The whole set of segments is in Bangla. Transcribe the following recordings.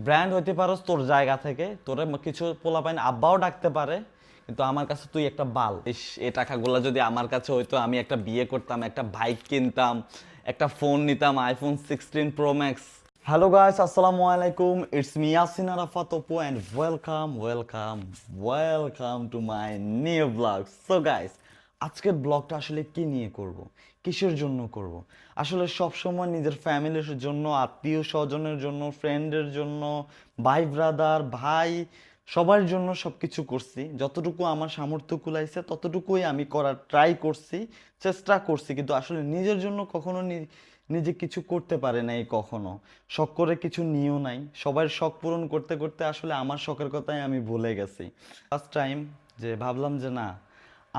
ব্র্যান্ড হইতে পারোস তোর জায়গা থেকে, তোরে কিছু পোলাপাইন আব্বাও ডাকতে পারে, কিন্তু আমার কাছে তুই একটা বাল। এই টাকাগুলো যদি আমার কাছে হইতো, আমি একটা বিয়ে করতাম, একটা বাইক কিনতাম, একটা ফোন নিতাম, iPhone 16 Pro Max। Hello guys, আসসালামু আলাইকুম, it's me Yasin Arafat Apu and welcome to my new blog. So guys, আজকের ব্লগটা আসলে কি নিয়ে করব, কিসের জন্য করব? আসলে সব সময় নিজের ফ্যামিলির জন্য, আত্মীয় স্বজনের জন্য, ফ্রেন্ডের জন্য, ভাই ব্রাদার ভাই সবার জন্য সব কিছু করছি। যতটুকু আমার সামর্থ্য কুলাইছে ততটুকুই আমি করার ট্রাই করছি, চেষ্টা করছি, কিন্তু আসলে নিজের জন্য কখনো নিজে কিছু করতে পারে নাই কখনো। শখ করে কিছু নিয়েও নাই, সবার শখ পূরণ করতে করতে আসলে আমার শখের কথাই আমি ভুলে গেছি। ফার্স্ট টাইম যে ভাবলাম যে না,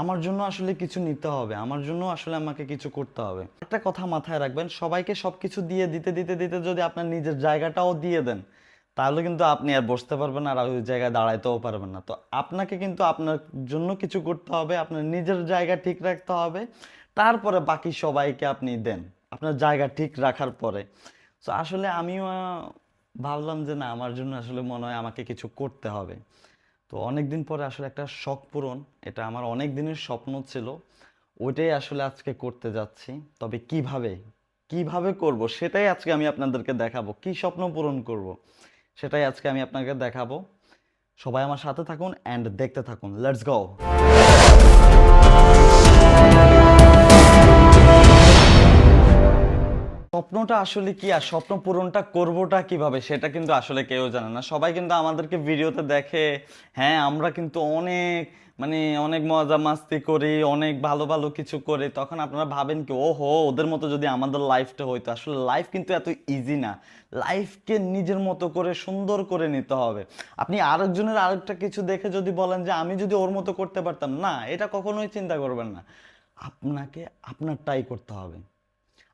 আমার জন্য আসলে কিছু নিতে হবে, আমার জন্য আসলে আমাকে কিছু করতে হবে। একটা কথা মাথায় রাখবেন, সবাইকে সব কিছু দিয়ে দিতে দিতে দিতে যদি আপনার নিজের জায়গাটাও দিয়ে দেন, তাহলে কিন্তু আপনি আর বসতে পারবেন না, আর ওই জায়গায় দাঁড়াইতেও পারবেন না। তো আপনাকে কিন্তু আপনার জন্য কিছু করতে হবে, আপনার নিজের জায়গা ঠিক রাখতে হবে, তারপরে বাকি সবাইকে আপনি দেন আপনার জায়গা ঠিক রাখার পরে। তো আসলে আমিও ভাবলাম যে না, আমার জন্য আসলে মনে হয় আমাকে কিছু করতে হবে। তো অনেক দিন পরে আসলে একটা শখ পূরণ, এটা আমার অনেক দিনের স্বপ্ন ছিল, ওইটাই আসলে আজকে করতে যাচ্ছি। তবে কিভাবে কিভাবে করব সেটাই আজকে আমি আপনাদেরকে দেখাবো। কি স্বপ্ন পূরণ করব সেটাই আজকে আমি আপনাকে দেখাবো। সবাই আমার সাথে থাকুন অ্যান্ড দেখতে থাকুন, লেটস গো। স্বপ্নটা আসলে কি আর স্বপ্ন পূরণটা করবোটা কিভাবে সেটা কিন্তু আসলে কেউ জানে না। সবাই কিন্তু আমাদেরকে ভিডিওতে দেখে, হ্যাঁ আমরা কিন্তু অনেক অনেক মজা মাস্তি করি, অনেক ভালো ভালো কিছু করি, তখন আপনারা ভাবেন কি ও হো ওদের মতো যদি আমাদের লাইফটা হইতো। আসলে লাইফ কিন্তু এত ইজি না, লাইফকে নিজের মতো করে সুন্দর করে নিতে হবে। আপনি আরেকজনের আরেকটা কিছু দেখে যদি বলেন যে আমি যদি ওর মতো করতে পারতাম, না, এটা কখনোই চিন্তা করবেন না। আপনাকে আপনারটাই করতে হবে,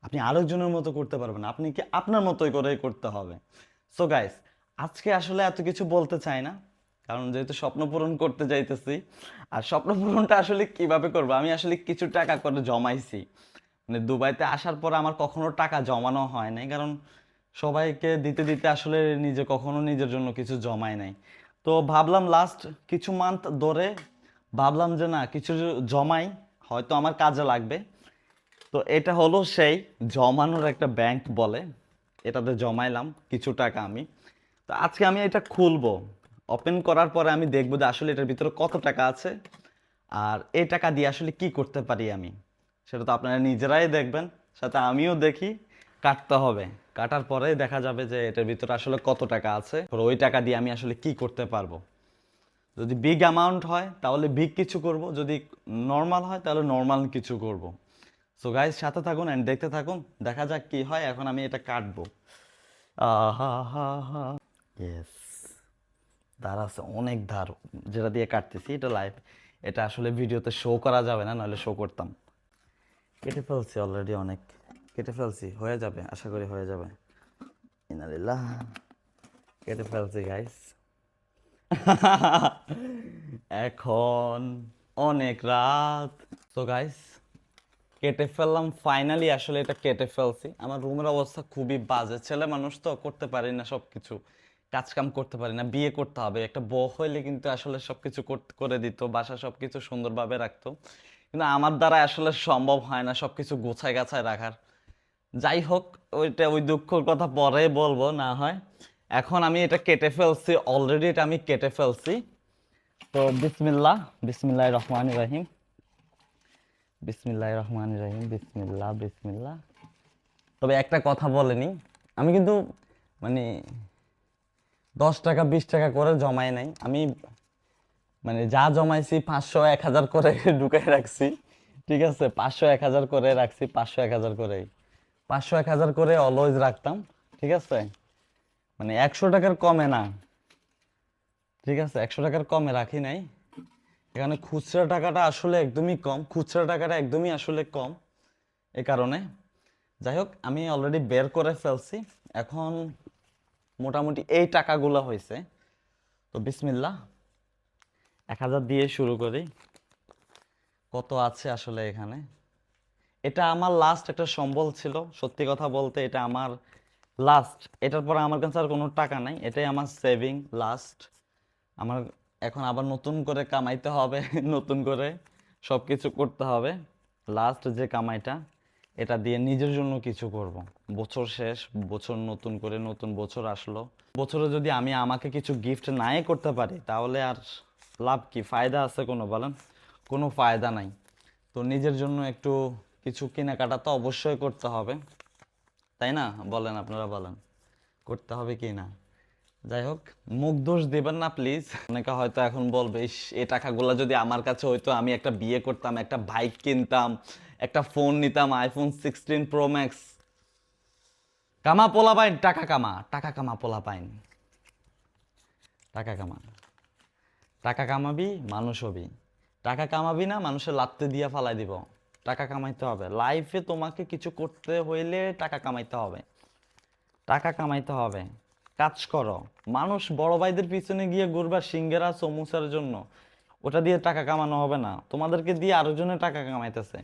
আপনি আরেকজনের মতো করতে পারবেন না, আপনি কি আপনার মতোই করে করতে হবে। সো গাইস, আজকে আসলে এত কিছু বলতে চাই না, কারণ যেহেতু স্বপ্ন পূরণ করতে যাইতেছি। আর স্বপ্ন পূরণটা আসলে কিভাবে করব, আমি আসলে কিছু টাকা করে জমাইছি। দুবাইতে আসার পর আমার কখনো টাকা জমানো হয় নাই, কারণ সবাইকে দিতে দিতে আসলে নিজে কখনো নিজের জন্য কিছু জমাই নাই। তো ভাবলাম লাস্ট কিছু মান্থ ধরে ভাবলাম যে না, কিছু জমাই, হয়তো আমার কাজে লাগবে। তো এটা হলো সেই জমানোর একটা ব্যাংক বলে, এটাতে জমাইলাম কিছু টাকা আমি। তো আজকে আমি এটা খুলবো, ওপেন করার পরে আমি দেখবো যে আসলে এটার ভিতরে কত টাকা আছে, আর এই টাকা দিয়ে আসলে কি করতে পারি আমি, সেটা তো আপনারা নিজেরাই দেখবেন, সাথে আমিও দেখি। কাটতে হবে, কাটার পরে দেখা যাবে যে এটার ভিতরে আসলে কত টাকা আছে, আর ওই টাকা দিয়ে আমি আসলে কি করতে পারবো। যদি বিগ অ্যামাউন্ট হয় তাহলে বিগ কিছু করব, যদি নর্মাল হয় তাহলে নর্মাল কিছু করব। সো গাইজ, সাথে থাকুন অ্যান্ড দেখতে থাকুন, দেখা যাক কি হয়। এখন আমি এটা কাটবো। আহা হা হা, ইয়েস, ধার আছে অনেক ধার, যেটা দিয়ে কাটতেছি এটা লাইভ। এটা আসলে ভিডিওতে শো করা যাবে না, নাহলে শো করতাম। কেটে ফেলছি অলরেডি, অনেক কেটে ফেলছি, হয়ে যাবে, আশা করি হয়ে যাবে। ইনালিল্লাহ, কেটে ফেলছি গাইস। এখন অনেক রাত। তো গাইস, কেটে ফেললাম ফাইনালি, আসলে এটা কেটে ফেলছি। আমার রুমের অবস্থা খুবই বাজে, ছেলে মানুষ তো করতে পারি না সব কিছু, কাজ কাম করতে পারি না। বিয়ে করতে হবে, একটা বউ হইলে কিন্তু আসলে সব কিছু করে দিত, বাসা সব কিছু সুন্দরভাবে রাখতো, কিন্তু আমার দ্বারা আসলে সম্ভব হয় না সব কিছু গোছায় গাছায় রাখার। যাই হোক, ওই দুঃখের কথা পরে বলবো না হয়। এখন আমি এটা কেটে ফেলছি অলরেডি, এটা আমি কেটে ফেলছি। তো বিসমিল্লাহ, বিসমিল্লাহ রহমান রহিম, বিসমিল্লাহ রহমান রহিম, বিসমিল্লাহ বিসমিল্লাহ। তবে একটা কথা বলেনি, আমি কিন্তু মানে 10 টাকা 20 টাকা করে জমাই নাই আমি, যা জমাইছি 500 1000 করে ঢুকাই রাখছি। ঠিক আছে, 500 1000 করে রাখছি, 500 1000 করে, 500 1000 করে অলওয়েজ রাখতাম। ঠিক আছে, 100 টাকার কমে না। ঠিক আছে, 100 টাকার কমে রাখি নাই। এখানে খুচরা টাকাটা আসলে একদমই কম, খুচরা টাকাটা একদমই আসলে কম, এ কারণে। যাই হোক, আমি অলরেডি বের করে ফেলছি। এখন মোটামুটি এই টাকাগুলো হয়েছে। তো বিসমিল্লাহ, 1000 দিয়ে শুরু করি। কত আছে আসলে এখানে, এটা আমার লাস্ট একটা সম্বল ছিল। সত্যি কথা বলতে এটা আমার লাস্ট, এটার পরে আমার কাছে আর কোনো টাকা নাই, এটাই আমার সেভিং লাস্ট। আমার এখন আবার নতুন করে কামাইতে হবে নতুন করে সব কিছু করতে হবে। লাস্ট যে কামাইটা, এটা দিয়ে নিজের জন্য কিছু করব। বছর শেষ, বছর নতুন করে, নতুন বছর আসলো, বছরে যদি আমি আমাকে কিছু গিফট নাই করতে পারি তাহলে আর লাভ কি, ফায়দা আছে কোনো বলেন? কোনো ফায়দা নাই। তো নিজের জন্য একটু কিছু কেনাকাটা তো অবশ্যই করতে হবে, তাই না? বলেন, আপনারা বলেন, করতে হবে কি না? যাই হোক, মুখ দোষ দেবেন না প্লিজ। অনেকে হয়তো এখন বলবে, ইস, এই টাকাগুলো যদি আমার কাছে হইতো, আমি একটা বিয়ে করতাম, একটা বাইক কিনতাম, একটা ফোন নিতাম, আইফোন 16 Pro Max। কামা পোলা পাইন, টাকা কামা, টাকা কামা পোলা পাইন, টাকা কামা। টাকা কামাবি, মানুষ হবি। টাকা কামাবি না, মানুষের লাত্তে দিয়া ফালাই দিব। টাকা কামাইতে হবে লাইফে, তোমাকে কিছু করতে হইলে টাকা কামাইতে হবে, টাকা কামাইতে হবে। কাজ করো। মানুষ বড় ভাইদের পিছনে গিয়ে ঘুরবা সিঙ্গারা সমুসার জন্য, ওটা দিয়ে টাকা কামানো হবে না। তোমাদেরকে দিয়ে আরেকজনের টাকা কামাইতেছে,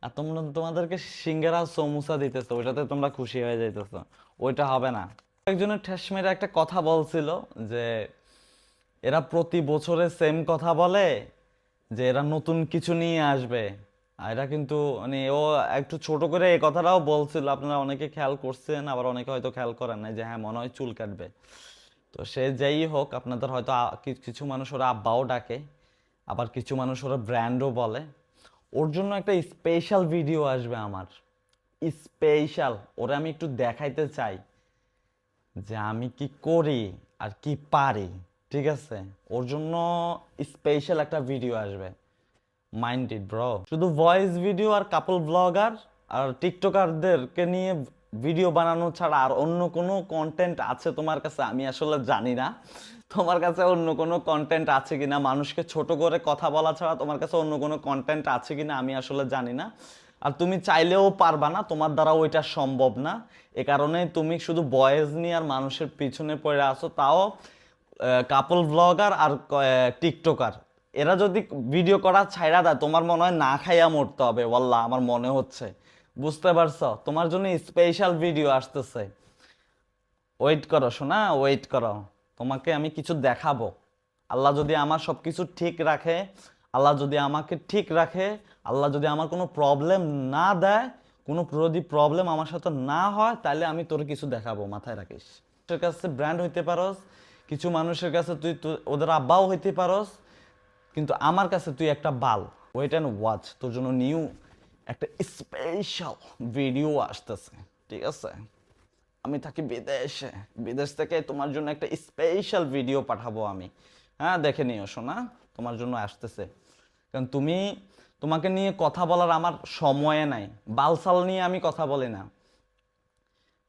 আর তোমরা তোমাদেরকে সিঙ্গারা সমুসা দিতেছে, ওইটাতে তোমরা খুশি হয়ে যাইতেছো, ওইটা হবে না। একজনের ঠেস মেরে একটা কথা বলছিল যে এরা প্রতি বছরে সেম কথা বলে, যে এরা নতুন কিছু নিয়ে আসবে। আর এরা কিন্তু মানে ও একটু ছোট করে এই কথাটাও বলছিল, আপনারা অনেকে খেয়াল করছেন, আবার অনেকে হয়তো খেয়াল করেন না, যে হ্যাঁ মনে হয় চুল কাটবে। তো সে যেই হোক, আপনাদের হয়তো কিছু মানুষ ওরা আব্বাও ডাকে, আবার কিছু মানুষ ওরা ব্র্যান্ডও বলে। ওর জন্য একটা স্পেশাল ভিডিও আসবে আমার, স্পেশাল। ওরা আমি একটু দেখাইতে চাই যে আমি কি করি আর কি পারি, ঠিক আছে? ওর জন্য স্পেশাল একটা ভিডিও আসবে, মাইন্ড ইট ব্রো। শুধু ভয়েস ভিডিও আর কাপল ব্লগার আর টিকটকারদেরকে নিয়ে ভিডিও বানানো ছাড়া আর অন্য কোনো কন্টেন্ট আছে তোমার কাছে আমি আসলে জানি না। তোমার কাছে অন্য কোনো কন্টেন্ট আছে কিনা, মানুষকে ছোট করে কথা বলা ছাড়া তোমার কাছে অন্য কোনো কন্টেন্ট আছে কিনা আমি আসলে জানি না। আর তুমি চাইলেও পারবা না, তোমার দ্বারা ওইটা সম্ভব না। এ কারণে তুমি শুধু ভয়েস নিয়ে আর মানুষের পিছনে পড়ে আসো, তাও কাপল ব্লগার আর টিকটকার। এরা যদি ভিডিও করা ছাইড়া দেয়, তোমার মনে হয় না খাইয়া মরতে হবে, ওয়াল্লাহ আমার মনে হচ্ছে। বুঝতে পারছো? তোমার জন্য স্পেশাল ভিডিও আসতেছে, ওয়েট করো শোনা, ওয়েট করো। তোমাকে আমি কিছু দেখাবো। আল্লাহ যদি আমার সব কিছু ঠিক রাখে, আল্লাহ যদি আমাকে ঠিক রাখে, আল্লাহ যদি আমার কোনো প্রবলেম না দেয়, কোনো যদি প্রবলেম আমার সাথে না হয়, তাহলে আমি তোর কিছু দেখাবো, মাথায় রাখিস। তোর কাছে ব্র্যান্ড হইতে পারস, কিছু মানুষের কাছে তুই ওদের আব্বাও হইতে পারস, কিন্তু আমার কাছে তুই একটা বাল। ওয়েট অ্যান্ড ওয়াচ, তোর জন্য নিউ একটা স্পেশাল ভিডিও আসতেছে, ঠিক আছে? আমি থাকি বিদেশে, বিদেশ থেকে তোমার জন্য একটা স্পেশাল ভিডিও পাঠাবো আমি। হ্যাঁ, দেখে নিও শোনা, তোমার জন্য আসতেছে। কারণ তোমাকে নিয়ে কথা বলার আমার সময় নাই, বালসাল নিয়ে আমি কথা বলি না।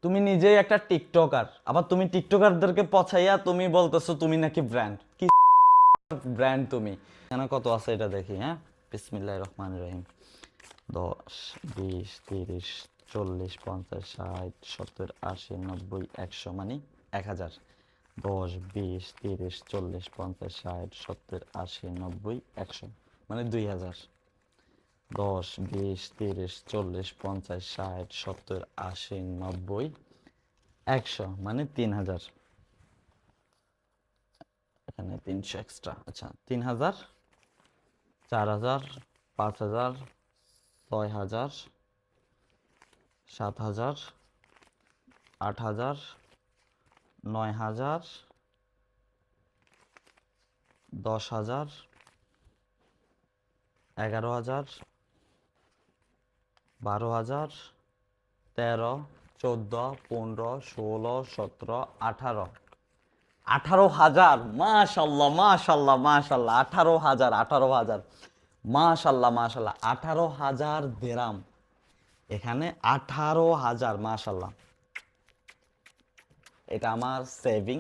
তুমি নিজেই একটা টিকটকার, আবার তুমি টিকটকারদেরকে পছাইয়া তুমি বলতেছো তুমি নাকি ব্র্যান্ড। কি ব্র্যান্ড তুমি? এখানে কত আছে এটা দেখি। হ্যাঁ, বিসমিল্লাহির রহমানির রহিম। 10, 20, 30, 40, 50, 60, 70, 80, 90, 100, মানে 1000। 10, 20, 30, 40, 50, 60, 70, 80, 90, 100, মানে 2000। 10, 20, 30, 40, 50, 60, 70, 80, 90, 100, মানে 3000। এখানে 300 এক্সট্রা, আচ্ছা 3000, 4000, 5000, 6000, 7000, 8000, 9000, 10,000, 11,000, 12,000, 13, 14, 15, 16, 17, 18, 18,000। মাশাল্লাহ মাশাল্লাহ মাশাল্লাহ, 18,000, 18,000, মাশাল্লাহ মাশাল্লাহ, 18,000 দেরাম। এখানে 18,000, মাশাল্লাহ। এটা আমার সেভিং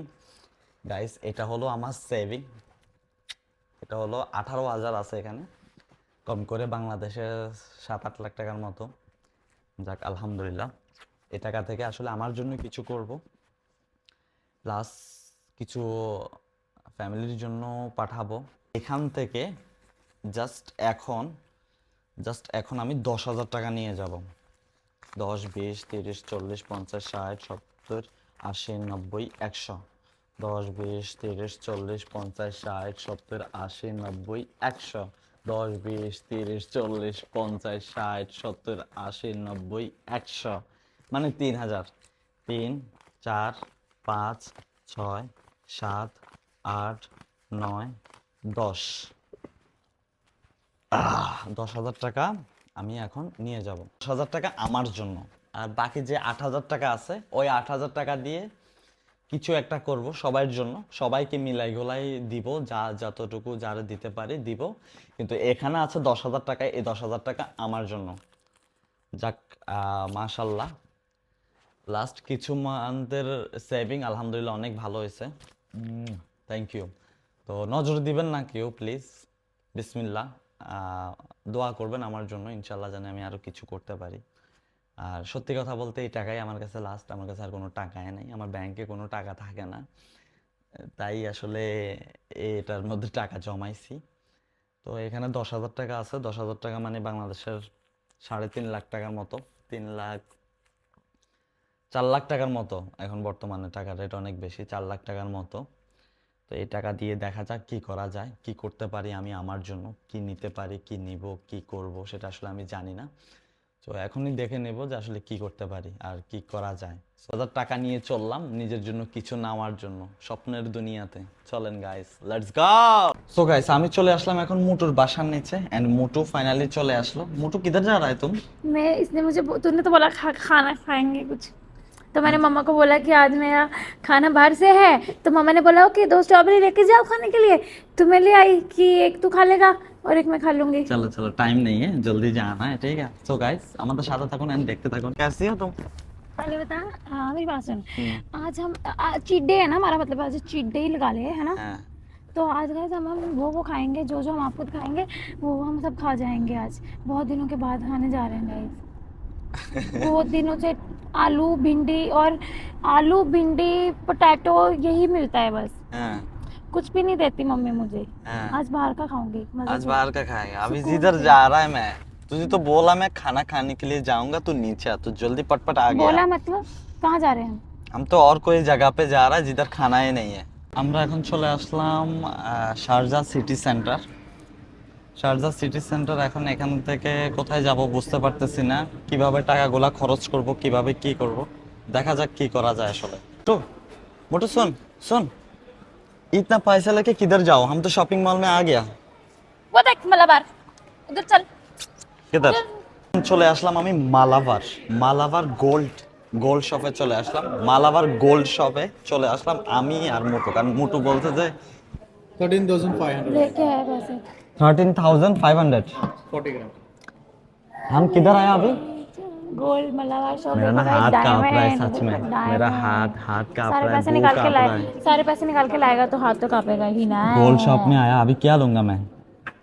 গাইস, এটা হলো আমার সেভিং। এটা হলো 18,000 আছে এখানে, কম করে বাংলাদেশে 7-8 লাখ টাকার মতো। যাক আলহামদুলিল্লাহ, এ টাকা থেকে আসলে আমার জন্য কিছু করব, প্লাস কিছু ফ্যামিলির জন্য পাঠাবো। এখান থেকে জাস্ট এখন আমি 10,000 টাকা নিয়ে যাব। 10, 20, 30, 40, 50, 60, 70 80 90 100 10 20 30 40 50 60 70 80 90 100 10 20 30 40 50 60 70 80 90 100 মানে 3000 3 4 5 6 7 8 9 10 10,000 টাকা আমি এখন নিয়ে যাব। 10,000 টাকা আমার জন্য, আর বাকি যে 8,000 টাকা আছে ওই 8,000 টাকা দিয়ে কিছু একটা করব সবার জন্য, সবাইকে মিলাই গোলাই দিব, যা যতটুকু যারা দিতে পারি দিব। কিন্তু এখানে আছে 10,000 টাকা, এই 10,000 টাকা আমার জন্য। যাক, মাশাল্লাহ লাস্ট কিছু মান্থের সেভিং আলহামদুলিল্লাহ অনেক ভালো হয়েছে। Thank you. তো নজর দিবেন না কেউ প্লিজ, বিসমিল্লাহ। দোয়া করবেন আমার জন্য, ইনশাল্লাহ জানি আমি আরও কিছু করতে পারি। আর সত্যি কথা বলতে এই টাকাই আমার কাছে লাস্ট, আমার কাছে আর কোনো টাকাই নেই, আমার ব্যাংকে কোনো টাকা থাকে না, তাই আসলে এটার মধ্যে টাকা জমাইছি। তো এখানে 10,000 টাকা আছে। 10,000 টাকা মানে বাংলাদেশের 3.5 লাখ টাকার মতো, 4 লাখ টাকার মতো। এখন বর্তমানে টাকার রেট অনেক বেশি, 4 লাখ টাকার মতো। তো এই টাকা দিয়ে দেখা যাক কি করা যায়, কি করতে পারি আমি আমার জন্য, কি নিতে পারি, কি নিব, কি করব সেটা আসলে আমি জানি না। তো এখনই দেখে নেব যে আসলে কি করতে পারি আর কি করা যায়। 1,000 টাকা নিয়ে চললাম নিজের জন্য কিছু নেওয়ার জন্য, স্বপ্নের দুনিয়াতে। চলেন guys, let's go. So guys, আমি চলে আসলাম এখন মুটুর বাসার নিচে, এন্ড মুটু ফাইনালি চলে আসলো। मुटु किधर जा रहा है तुम? मैं इसने मुझे तूने तो बोला खाना खाएंगे कुछ, तो मैंने मम्मा को बोला कि आज मेरा खाना बाहर से है, तो मम्मा ने बोला ओके 2 स्ट्रॉबेरी लेके जाओ खाने के लिए, तो मैं ले आई कि एक तू खा लेगा और एक मैं खा लूंगी। चलो चलो, टाइम नहीं है, जल्दी जाना है, ठीक है। सो गाइस, আমাদের সাথে থাকুন এন্ড দেখতে থাকুন। कैसी हो तुम? पहले बता, मेरी बात सुन। आज हम चीट डे है ना हमारा, मतलब आज चीट डे ही लगा ले, है ना। हाँ। तो आज गाइस हम वो खाएंगे जो हम आपको खाएंगे, वो हम सब खा जाएंगे आज। बहुत दिनों के बाद खाने जा रहे हैं गाइस। बहुत दिनों से आलू भिंडी पोटैटो यही मिलता है बस, हाँ। कुछ भी नहीं देती मम्मी मुझे। हाँ। आज बाहर का खाऊंगी मजे आज से। बाहर का खाएगा। अभी सुकून जिधर से। जा रहा है मैं, तुझे तो बोला मैं खाना खाने के लिए जाऊंगा, तू नीचे आ, तू जल्दी पटपट आ बोला गया। मतलब कहाँ जा रहे हैं हम? हम तो और कोई जगह पे जा रहा है जिधर खाना ही नहीं है। আমরা এখন চলে আসলাম Sharjah city centre. Sharjah city centre, এখন এখান থেকে কোথায় যাব বুঝতে পারতেছি না, কিভাবে টাকাগুলা খরচ করব, কিভাবে কি করব, দেখা যাক কি করা যায় আসলে। তো মোটু सुन सुन, इतना पैसा लेके किधर जाओ, हम तो शॉपिंग मॉल में आ गया। वो देख मलाबार, उधर चल। किधर? চলে আসলাম আমি মালাবার গোল্ড শপে চলে আসলাম। মালাবার গোল্ড শপে চলে আসলাম আমি আর মুটু, কারণ মুটু বলতে যে 13,500 लेके आया पैसे। 13,500। 40 ग्राम। हम किधर आए अभी? गोल्ड मलाबार शॉप मेरा ना हाथ कांप रहा है सच में, मेरा हाथ कांप सारे रहा है, पैसे मुंह निकाल के कांप लाए, रहा है। सारे पैसे निकाल के लाएगा तो हाथ तो कांपेगा ही ना। गोल्ड शॉप में आया, अभी क्या लूंगा मैं?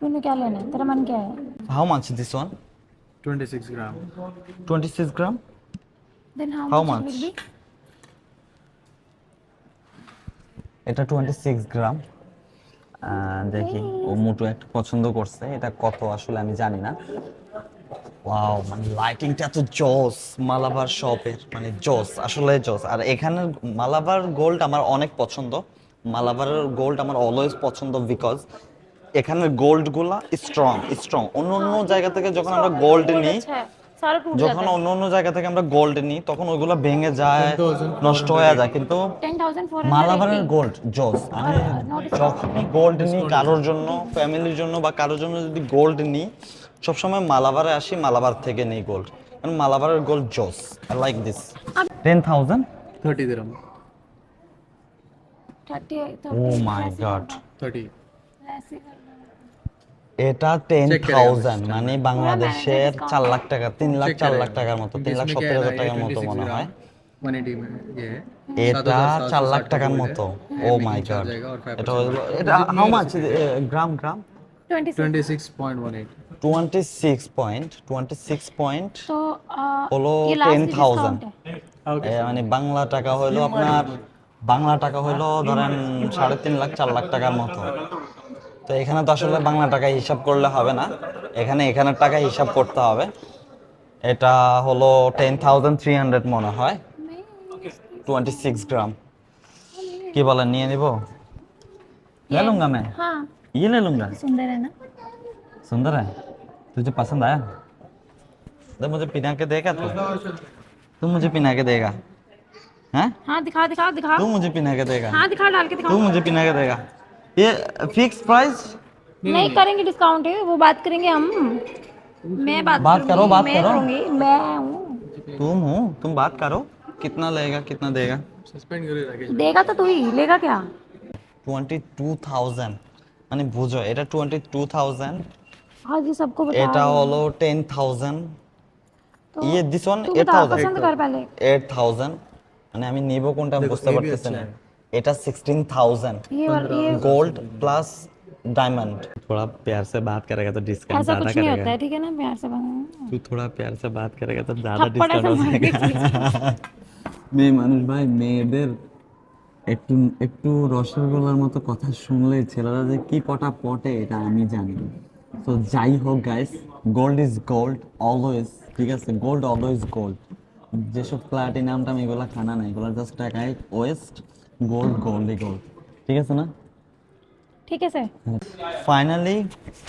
तूने क्या लेना है, तेरा मन क्या है? How much this one? 26 gram. 26 gram. Then How how much? Much will be? এটা 26 গ্রাম। দেখি ও মুটু একটা পছন্দ করছে, এটা কত আসলে আমি জানি না। ওয়াও, মানে লাইটিংটা তো জোস, মালাবার শপের মানে জোস, আসলে জোস। আর এখানের মালাবার গোল্ড আমার অনেক পছন্দ, মালাবারের গোল্ড আমার অলওয়েজ পছন্দ, বিকজ এখানের গোল্ডগুলা স্ট্রং। অন্য জায়গা থেকে যখন আমরা গোল্ড নিই, अच्छा है, सारा टूट যখন जाता है। অন্য জায়গা থেকে আমরা গোল্ড নিই তখন ওইগুলো ভেঙে যায়, 10,400 নষ্ট হয়ে যায়, কিন্তু 10,480 মালাবারের গোল্ড জোস। আমি যখনই গোল্ড নিই কারোর জন্য, ফ্যামিলির জন্য বা কারোর জন্য যদি গোল্ড নিই, সবসময় মালাবারে আসি, মালাবার থেকে নিই গোল্ড, কারণ মালাবারের গোল্ড জোস। I like this. 10,000। 30 gram. 30 oh my god, 30। ऐसे करना। এটা 10,000 মানে বাংলাদেশের 4 লাখ টাকা, 3 লাখ 4 লাখ টাকার মতো, 3,70,000 টাকার মতো মনে হয়। 180 में ये है। এটা 4 লাখ 7,760 টাকার का মতো। gold ও है। মাই Making charge গড, आएगा और 5% এটা হলো, এটা হাউ মাচ গ্রাম? 26 26.18। 26 পয়েন্ট तो হলো ये लास्ट 10,000। डिस्काउंट है। মানে বাংলা টাকা হলো আপনার, ধরেন 3.5 লাখ 4 লাখ টাকার মতো। তো এখানে তো আসলে বাংলা টাকায় হিসাব করলে হবে না, এখানের টাকায় হিসাব করতে হবে। এটা হলো 10,300 মনে হয়। मैं इसकी 26 ग्राम কি বলেন নিয়ে নিব ले लूंगा मैं हाँ ये ले लूंगा सुंदर है ना सुंदर है तुझे पसंद आया तो मुझे पिना के देगा तू मुझे पिना के देगा हैं हाँ दिखा दिखा दिखा तू मुझे पिना के देगा हाँ दिखा डाल के दिखा तू मुझे पिना के देगा ये फिक्स प्राइस नहीं करेंगे डिस्काउंट है वो बात करेंगे हम मैं बात बात करो, करूंगी, बात मैं करो। करूंगी मैं हूँ तुम बात करो कितना लेगा कितना देगा Suspend करो राकेश। देगा तो तू ही लेगा क्या 22,000 মানে বুঝো এটা 22,000 हाँ जी सबको बता এটা रही हूँ। হলো 10,000 तो ये दिस ওয়ান तू बता 8,000 पसंद कर पहले 8,000 মানে আমি নিব কোনটা আমি देखो, বুঝতে ये भी পারতেছি अच्छा না है। এটা 16,000 ये वाला ये गोल्ड प्लस डायमंड थोड़ा प्यार से बात करेगा तो डिस्काउंट ऐसा ज्यादा कुछ नहीं होता करेगा है ठीक है ना प्यार से बना तू थोड़ा प्यार से बात करेगा तो ज्यादा थप्पड़ डिस्काउंट हो ऐसा मार के जाएगा মেয়ে মানুষ ভাই মেয়েদের একটু একটু রসগোল্লার মতো কথা শুনলে ছেলেরা যে কি পটা পটে এটা আমি জানি তো যাই হোক guys gold is gold always ঠিক আছে গোল্ড অলওয়েজ গোল্ড যেসব প্লাটিনামটা এগুলা খানা না এগুলা জাস্ট টাকায় ওয়েস্ট গোল্ড গোল্ডই গোল্ড ঠিক আছে না ठीक है सर ফাইনালি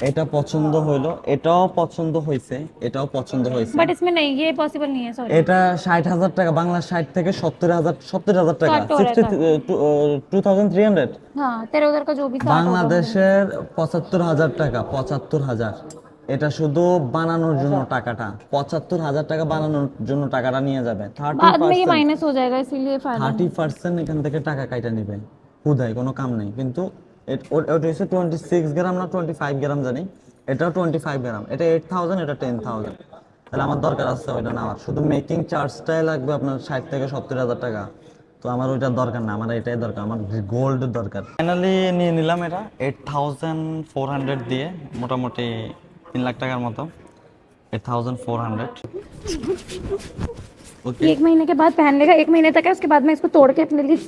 এটা পছন্দ হইলো এটাও পছন্দ হয়েছে এটাও পছন্দ হয়েছে बट इसमें नहीं ये पॉसिबल नहीं है सॉरी এটা 60,000 টাকা বাংলা 60 থেকে 70,000 টাকা কাট हो रहा है, 2300 हाँ तेरे उधर का जो भी था বাংলাদেশের 75,000 টাকা 75,000 এটা শুধু বানানোর জন্য টাকাটা 75,000 টাকা বানানোর জন্য টাকাটা নিয়ে যাবে बाद में ये 30% माइनस हो जाएगा इसीलिए फायदा 30% এখান থেকে টাকা কাইটা নেবে হুদাই কোনো কাম নাই কিন্তু ওটা হচ্ছে 26 গ্রাম না 25 গ্রাম জানি এটাও 25 গ্রাম এটা 8,000 এটা 10,000 তাহলে আমার দরকার আছে ওইটা নেওয়ার শুধু মেকিং চার্জটাই লাগবে আপনার 60 থেকে 70,000 টাকা তো আমার ওইটা দরকার না আমার এটাই দরকার আমার গোল্ড দরকার ফাইনালি নিয়ে নিলাম এটা 8,400 দিয়ে মোটামুটি 3 লাখ টাকার মতো 8,400 ओके एक महीने के बाद पहन लेगा एक महीने तक है उसके बाद मैं इसको तोड़ के अपने लिए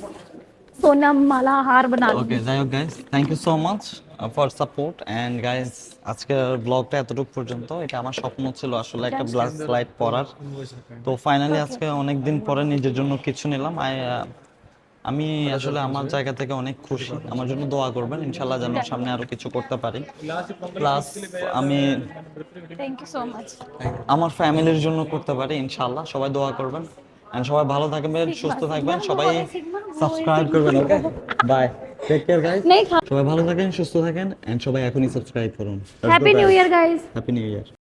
सोना माला हार बना लूंगी ওকে যাই হোক guys thank you so much for support and guys আজকের ব্লগটা এতটুকু পর্যন্ত এটা আমার স্বপ্ন ছিল আসলে একটা ব্লাস লাইট পরার তো ফাইনালি আজকে অনেক দিন পরে নিজের জন্য কিছু নিলাম আমি আসলে আমার জায়গা থেকে অনেক খুশি আমার জন্য দোয়া করবেন ইনশাআল্লাহ যেন সামনে আরো কিছু করতে পারি প্লাস আমি थैंक यू सो मच আমার ফ্যামিলির জন্য করতে পারি ইনশাআল্লাহ সবাই দোয়া করবেন এন্ড সবাই ভালো থাকবেন সুস্থ থাকবেন সবাই সাবস্ক্রাইব করবেন okay bye take care guys नहीं खा সবাই ভালো থাকেন সুস্থ থাকেন এন্ড সবাই এখনই সাবস্ক্রাইব করুন happy new year guys happy new year